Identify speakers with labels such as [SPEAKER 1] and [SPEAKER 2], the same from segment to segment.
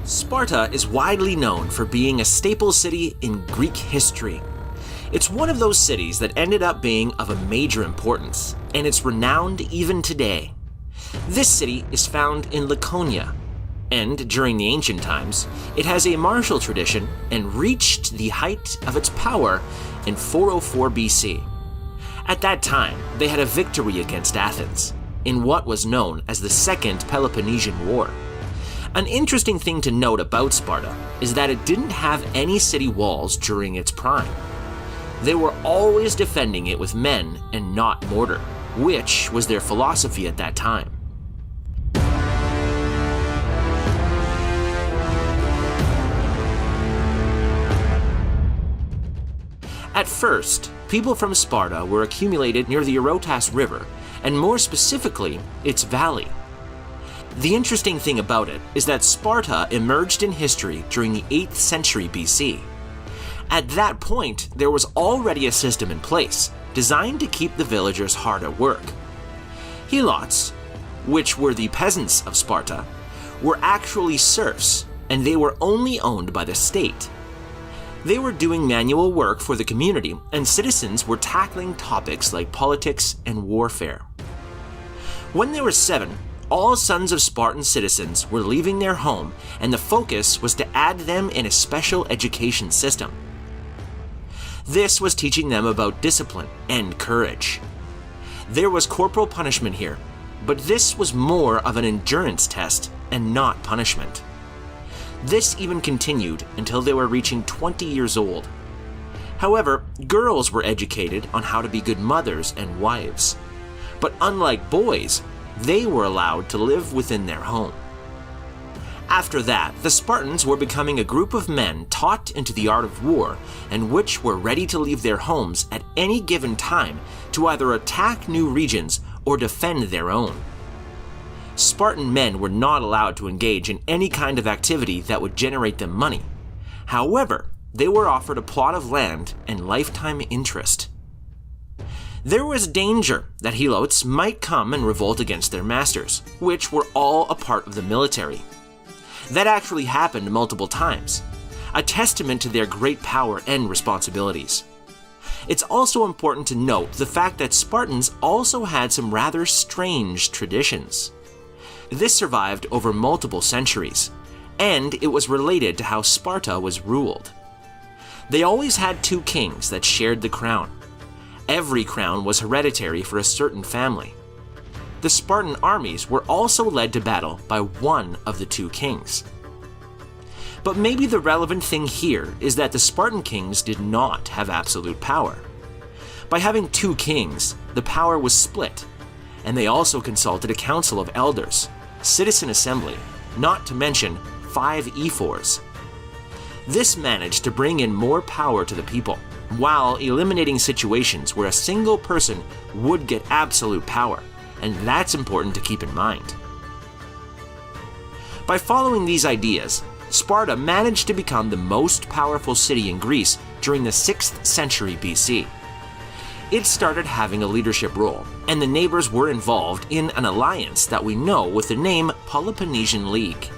[SPEAKER 1] Sparta is widely known for being a staple city in Greek history. It's one of those cities that ended up being of a major importance, and it's renowned even today. This city is found in Laconia, and during the ancient times, it has a martial tradition and reached the height of its power in 404 BC. At that time, they had a victory against Athens, in what was known as the Second Peloponnesian War. An interesting thing to note about Sparta is that it didn't have any city walls during its prime. They were always defending it with men and not mortar, which was their philosophy at that time. At first, people from Sparta were accumulated near the Eurotas River, and more specifically, its valley. The interesting thing about it is that Sparta emerged in history during the 8th century BC. At that point, there was already a system in place designed to keep the villagers hard at work. Helots, which were the peasants of Sparta, were actually serfs, and they were only owned by the state. They were doing manual work for the community, and citizens were tackling topics like politics and warfare. When they were 7, all sons of Spartan citizens were leaving their home, and the focus was to add them in a special education system. This was teaching them about discipline and courage. There was corporal punishment here, but this was more of an endurance test and not punishment. This even continued until they were reaching 20 years old. However, girls were educated on how to be good mothers and wives. But unlike boys, they were allowed to live within their home. After that, the Spartans were becoming a group of men taught into the art of war, and which were ready to leave their homes at any given time to either attack new regions or defend their own. Spartan men were not allowed to engage in any kind of activity that would generate them money. However, they were offered a plot of land and lifetime interest. There was danger that Helots might come and revolt against their masters, which were all a part of the military. That actually happened multiple times, a testament to their great power and responsibilities. It's also important to note the fact that Spartans also had some rather strange traditions. This survived over multiple centuries, and it was related to how Sparta was ruled. They always had 2 kings that shared the crown. Every crown was hereditary for a certain family. The Spartan armies were also led to battle by one of the 2 kings. But maybe the relevant thing here is that the Spartan kings did not have absolute power. By having 2 kings, the power was split, and they also consulted a council of elders, citizen assembly, not to mention 5 ephors. This managed to bring in more power to the people, while eliminating situations where a single person would get absolute power, and that's important to keep in mind. By following these ideas, Sparta managed to become the most powerful city in Greece during the 6th century BC. It started having a leadership role, and the neighbors were involved in an alliance that we know with the name Peloponnesian League.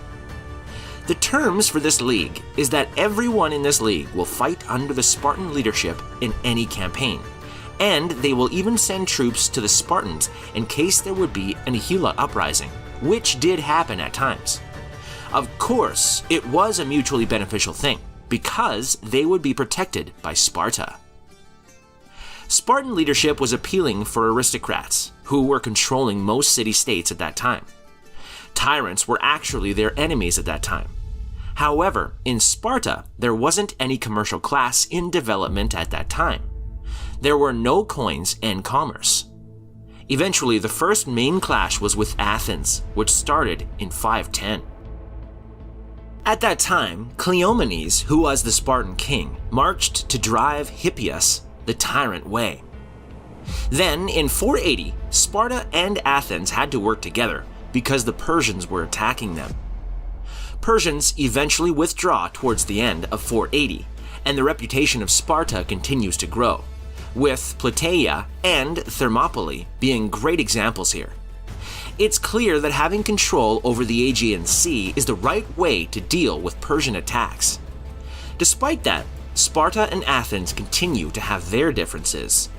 [SPEAKER 1] The terms for this league is that everyone in this league will fight under the Spartan leadership in any campaign, and they will even send troops to the Spartans in case there would be an Helot uprising, which did happen at times. Of course, it was a mutually beneficial thing, because they would be protected by Sparta. Spartan leadership was appealing for aristocrats, who were controlling most city-states at that time. Tyrants were actually their enemies at that time. However, in Sparta, there wasn't any commercial class in development at that time. There were no coins and commerce. Eventually, the first main clash was with Athens, which started in 510. At that time, Cleomenes, who was the Spartan king, marched to drive Hippias, the tyrant, away. Then, in 480, Sparta and Athens had to work together because the Persians were attacking them. Persians eventually withdraw towards the end of 480, and the reputation of Sparta continues to grow, with Plataea and Thermopylae being great examples here. It's clear that having control over the Aegean Sea is the right way to deal with Persian attacks. Despite that, Sparta and Athens continue to have their differences.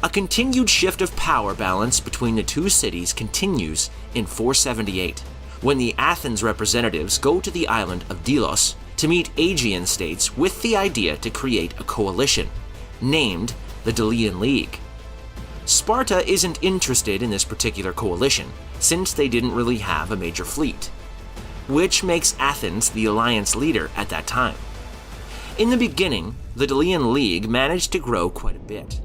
[SPEAKER 1] A continued shift of power balance between the two cities continues in 478, when the Athens representatives go to the island of Delos to meet Aegean states with the idea to create a coalition, named the Delian League. Sparta isn't interested in this particular coalition, since they didn't really have a major fleet, which makes Athens the alliance leader at that time. In the beginning, the Delian League managed to grow quite a bit.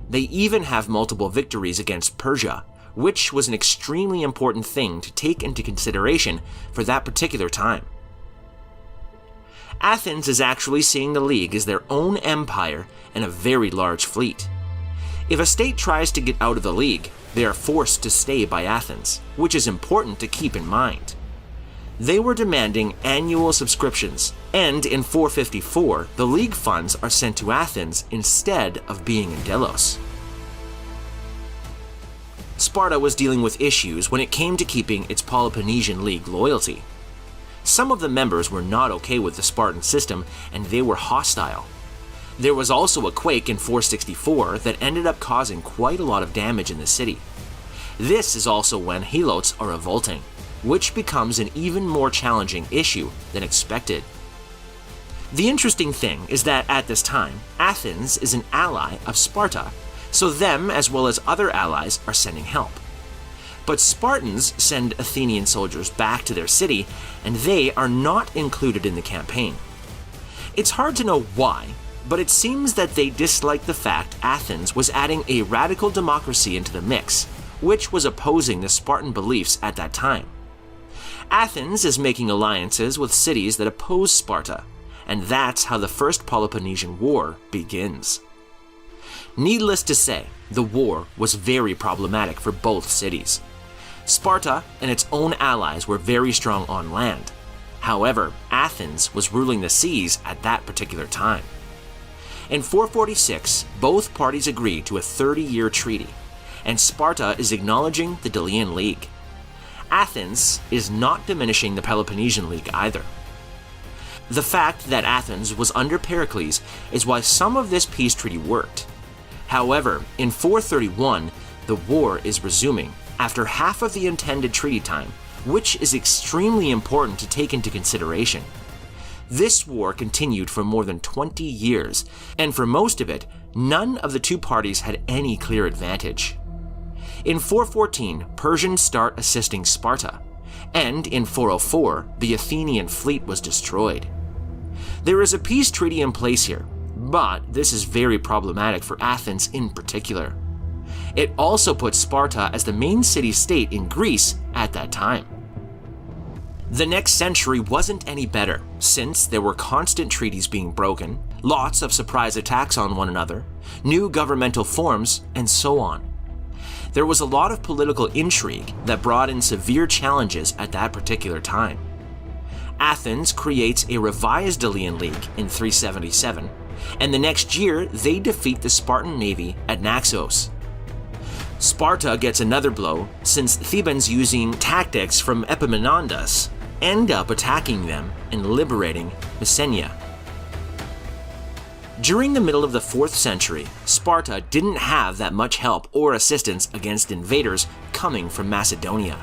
[SPEAKER 1] They even have multiple victories against Persia, which was an extremely important thing to take into consideration for that particular time. Athens is actually seeing the League as their own empire and a very large fleet. If a state tries to get out of the League, they are forced to stay by Athens, which is important to keep in mind. They were demanding annual subscriptions, and in 454, the League funds are sent to Athens instead of being in Delos. Sparta was dealing with issues when it came to keeping its Peloponnesian League loyalty. Some of the members were not okay with the Spartan system, and they were hostile. There was also a quake in 464 that ended up causing quite a lot of damage in the city. This is also when Helots are revolting, which becomes an even more challenging issue than expected. The interesting thing is that at this time, Athens is an ally of Sparta, so them as well as other allies are sending help. But Spartans send Athenian soldiers back to their city, and they are not included in the campaign. It's hard to know why, but it seems that they disliked the fact Athens was adding a radical democracy into the mix, which was opposing the Spartan beliefs at that time. Athens is making alliances with cities that oppose Sparta, and that's how the First Peloponnesian War begins. Needless to say, the war was very problematic for both cities. Sparta and its own allies were very strong on land. However, Athens was ruling the seas at that particular time. In 446, both parties agreed to a 30-year treaty, and Sparta is acknowledging the Delian League. Athens is not diminishing the Peloponnesian League either. The fact that Athens was under Pericles is why some of this peace treaty worked. However, in 431, the war is resuming after half of the intended treaty time, which is extremely important to take into consideration. This war continued for more than 20 years, and for most of it, none of the two parties had any clear advantage. In 414, Persians start assisting Sparta, and in 404, the Athenian fleet was destroyed. There is a peace treaty in place here, but this is very problematic for Athens in particular. It also puts Sparta as the main city-state in Greece at that time. The next century wasn't any better, since there were constant treaties being broken, lots of surprise attacks on one another, new governmental forms, and so on. There was a lot of political intrigue that brought in severe challenges at that particular time. Athens creates a revised Delian League in 377, and the next year they defeat the Spartan navy at Naxos. Sparta gets another blow since Thebans, using tactics from Epaminondas, end up attacking them and liberating Messenia. During the middle of the 4th century, Sparta didn't have that much help or assistance against invaders coming from Macedonia.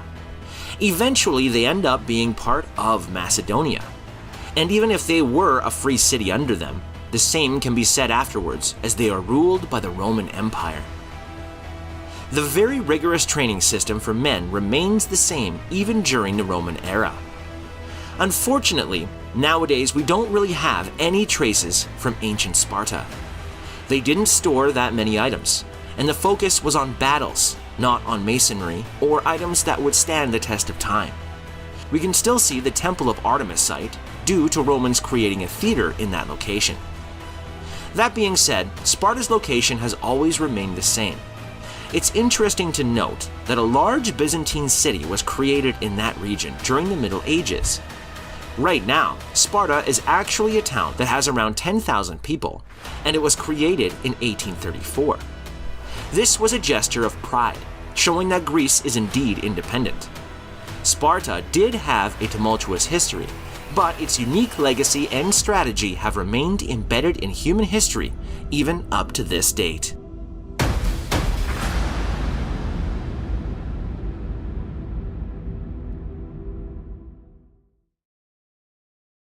[SPEAKER 1] Eventually, they end up being part of Macedonia. And even if they were a free city under them, the same can be said afterwards, as they are ruled by the Roman Empire. The very rigorous training system for men remains the same even during the Roman era. Unfortunately, nowadays we don't really have any traces from ancient Sparta. They didn't store that many items, and the focus was on battles, not on masonry or items that would stand the test of time. We can still see the Temple of Artemis site due to Romans creating a theater in that location. That being said, Sparta's location has always remained the same. It's interesting to note that a large Byzantine city was created in that region during the Middle Ages. Right now, Sparta is actually a town that has around 10,000 people, and it was created in 1834. This was a gesture of pride, showing that Greece is indeed independent. Sparta did have a tumultuous history, but its unique legacy and strategy have remained embedded in human history even up to this date.